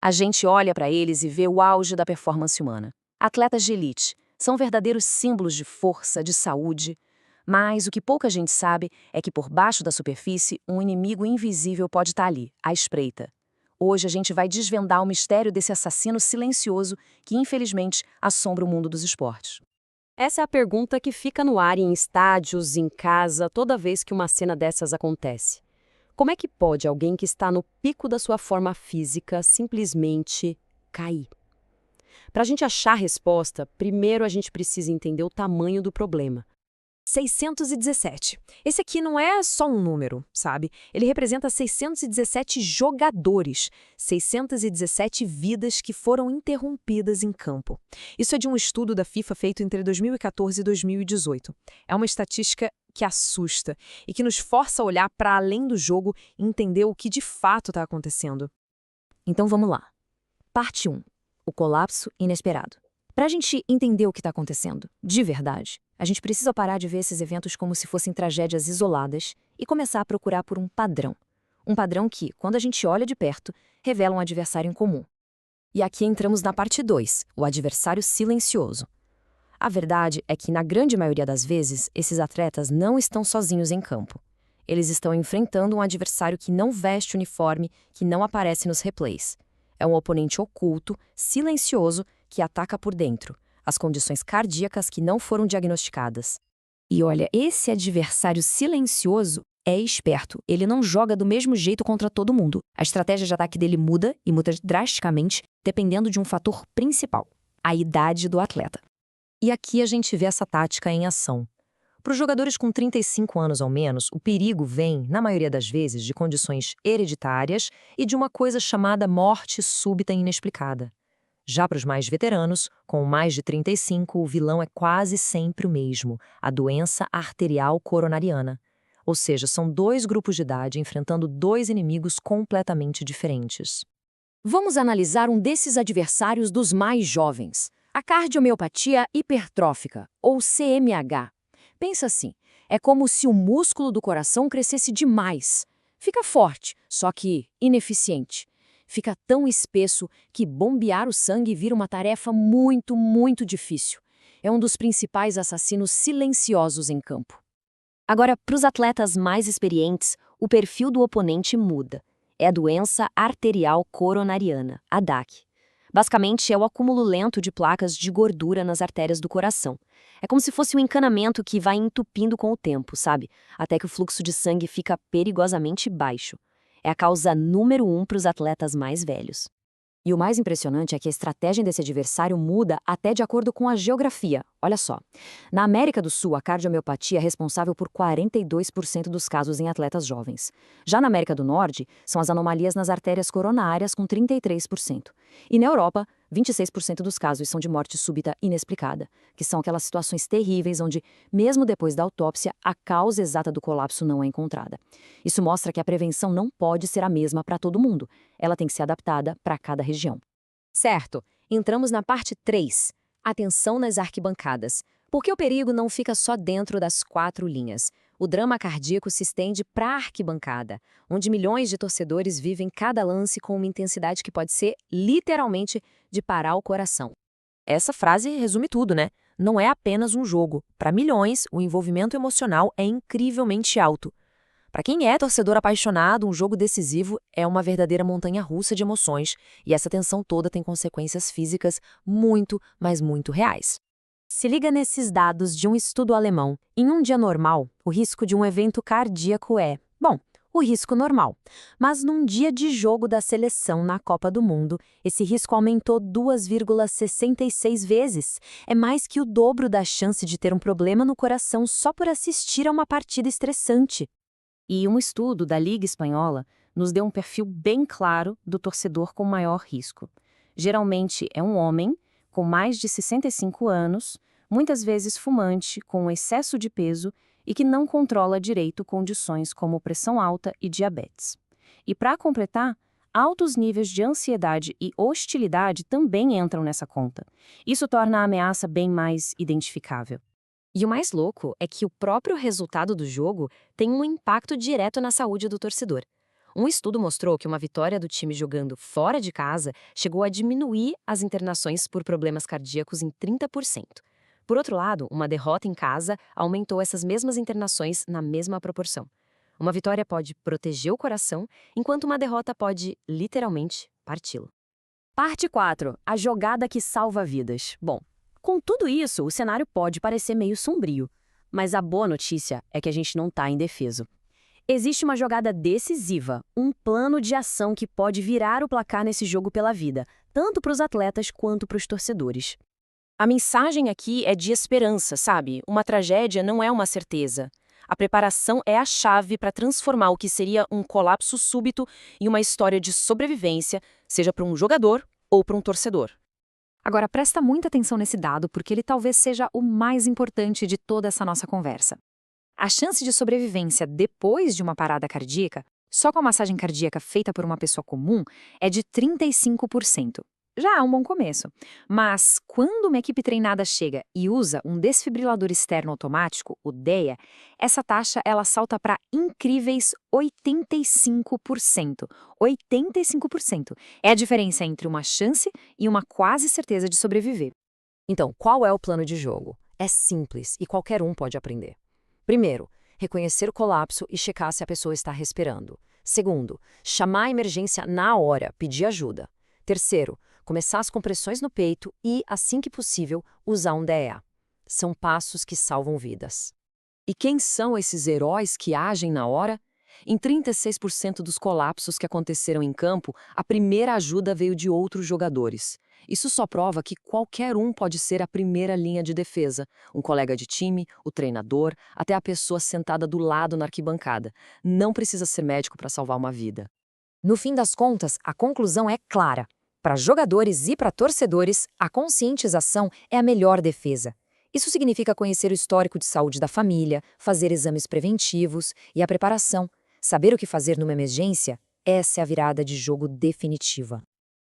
A gente olha para eles e vê o auge da performance humana. Atletas de elite são verdadeiros símbolos de força, de saúde. Mas o que pouca gente sabe é que por baixo da superfície, um inimigo invisível pode estar ali, à espreita. Hoje a gente vai desvendar o mistério desse assassino silencioso que, infelizmente, assombra o mundo dos esportes. Essa é a pergunta que fica no ar em estádios, em casa, toda vez que uma cena dessas acontece. Como é que pode alguém que está no pico da sua forma física simplesmente cair? Para a gente achar a resposta, primeiro a gente precisa entender o tamanho do problema. 617. Esse aqui não é só um número, sabe? Ele representa 617 jogadores, 617 vidas que foram interrompidas em campo. Isso é de um estudo da FIFA feito entre 2014 e 2018. É uma estatística que assusta e que nos força a olhar para além do jogo e entender o que de fato está acontecendo. Então vamos lá. Parte 1. O colapso inesperado. Para a gente entender o que está acontecendo, de verdade, a gente precisa parar de ver esses eventos como se fossem tragédias isoladas e começar a procurar por um padrão. Um padrão que, quando a gente olha de perto, revela um adversário em comum. E aqui entramos na parte 2, o adversário silencioso. A verdade é que, na grande maioria das vezes, esses atletas não estão sozinhos em campo. Eles estão enfrentando um adversário que não veste uniforme, que não aparece nos replays. É um oponente oculto, silencioso, que ataca por dentro, as condições cardíacas que não foram diagnosticadas. E olha, esse adversário silencioso é esperto. Ele não joga do mesmo jeito contra todo mundo. A estratégia de ataque dele muda, e muda drasticamente, dependendo de um fator principal: a idade do atleta. E aqui a gente vê essa tática em ação. Para os jogadores com 35 anos ou menos, o perigo vem, na maioria das vezes, de condições hereditárias e de uma coisa chamada morte súbita e inexplicada. Já para os mais veteranos, com mais de 35, o vilão é quase sempre o mesmo, a doença arterial coronariana. Ou seja, são dois grupos de idade enfrentando dois inimigos completamente diferentes. Vamos analisar um desses adversários dos mais jovens, a cardiomiopatia hipertrófica, ou CMH. Pensa assim, é como se o músculo do coração crescesse demais. Fica forte, só que ineficiente. Fica tão espesso que bombear o sangue vira uma tarefa muito, muito difícil. É um dos principais assassinos silenciosos em campo. Agora, para os atletas mais experientes, o perfil do oponente muda. É a doença arterial coronariana, a DAC. Basicamente, é o acúmulo lento de placas de gordura nas artérias do coração. É como se fosse um encanamento que vai entupindo com o tempo, sabe? Até que o fluxo de sangue fica perigosamente baixo. É a causa número 1 para os atletas mais velhos. E o mais impressionante é que a estratégia desse adversário muda até de acordo com a geografia. Olha só. Na América do Sul, a cardiomiopatia é responsável por 42% dos casos em atletas jovens. Já na América do Norte, são as anomalias nas artérias coronárias, com 33%. E na Europa, 26% dos casos são de morte súbita inexplicada, que são aquelas situações terríveis onde, mesmo depois da autópsia, a causa exata do colapso não é encontrada. Isso mostra que a prevenção não pode ser a mesma para todo mundo. Ela tem que ser adaptada para cada região. Certo, entramos na parte 3. Atenção nas arquibancadas. Porque o perigo não fica só dentro das 4 linhas. O drama cardíaco se estende para a arquibancada, onde milhões de torcedores vivem cada lance com uma intensidade que pode ser, literalmente, de parar o coração. Essa frase resume tudo, né? Não é apenas um jogo. Para milhões, o envolvimento emocional é incrivelmente alto. Para quem é torcedor apaixonado, um jogo decisivo é uma verdadeira montanha-russa de emoções, e essa tensão toda tem consequências físicas muito, mas muito reais. Se liga nesses dados de um estudo alemão. Em um dia normal, o risco de um evento cardíaco é, bom, o risco normal. Mas num dia de jogo da seleção na Copa do Mundo, esse risco aumentou 2,66 vezes. É mais que o dobro da chance de ter um problema no coração só por assistir a uma partida estressante. E um estudo da Liga Espanhola nos deu um perfil bem claro do torcedor com maior risco. Geralmente é um homem com mais de 65 anos, muitas vezes fumante, com excesso de peso e que não controla direito condições como pressão alta e diabetes. E para completar, altos níveis de ansiedade e hostilidade também entram nessa conta. Isso torna a ameaça bem mais identificável. E o mais louco é que o próprio resultado do jogo tem um impacto direto na saúde do torcedor. Um estudo mostrou que uma vitória do time jogando fora de casa chegou a diminuir as internações por problemas cardíacos em 30%. Por outro lado, uma derrota em casa aumentou essas mesmas internações na mesma proporção. Uma vitória pode proteger o coração, enquanto uma derrota pode, literalmente, parti-lo. Parte 4. A jogada que salva vidas. Bom, com tudo isso, o cenário pode parecer meio sombrio. Mas a boa notícia é que a gente não está indefeso. Existe uma jogada decisiva, um plano de ação que pode virar o placar nesse jogo pela vida, tanto para os atletas quanto para os torcedores. A mensagem aqui é de esperança, sabe? Uma tragédia não é uma certeza. A preparação é a chave para transformar o que seria um colapso súbito em uma história de sobrevivência, seja para um jogador ou para um torcedor. Agora, presta muita atenção nesse dado, porque ele talvez seja o mais importante de toda essa nossa conversa. A chance de sobrevivência depois de uma parada cardíaca, só com a massagem cardíaca feita por uma pessoa comum, é de 35%. Já é um bom começo. Mas, quando uma equipe treinada chega e usa um desfibrilador externo automático, o DEA, essa taxa ela salta para incríveis 85%. 85%. É a diferença entre uma chance e uma quase certeza de sobreviver. Então, qual é o plano de jogo? É simples e qualquer um pode aprender. Primeiro, reconhecer o colapso e checar se a pessoa está respirando. Segundo, chamar a emergência na hora, pedir ajuda. Terceiro, começar as compressões no peito e, assim que possível, usar um DEA. São passos que salvam vidas. E quem são esses heróis que agem na hora? Em 36% dos colapsos que aconteceram em campo, a primeira ajuda veio de outros jogadores. Isso só prova que qualquer um pode ser a primeira linha de defesa. Um colega de time, o treinador, até a pessoa sentada do lado na arquibancada. Não precisa ser médico para salvar uma vida. No fim das contas, a conclusão é clara. Para jogadores e para torcedores, a conscientização é a melhor defesa. Isso significa conhecer o histórico de saúde da família, fazer exames preventivos e a preparação. Saber o que fazer numa emergência, essa é a virada de jogo definitiva.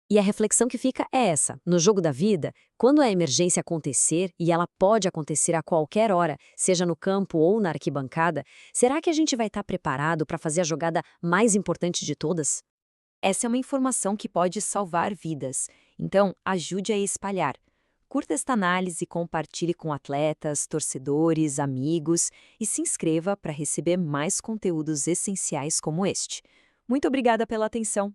E a reflexão que fica é essa. No jogo da vida, quando a emergência acontecer, e ela pode acontecer a qualquer hora, seja no campo ou na arquibancada, será que a gente vai estar preparado para fazer a jogada mais importante de todas? Essa é uma informação que pode salvar vidas. Então, ajude a espalhar. Curta esta análise, compartilhe com atletas, torcedores, amigos e se inscreva para receber mais conteúdos essenciais como este. Muito obrigada pela atenção.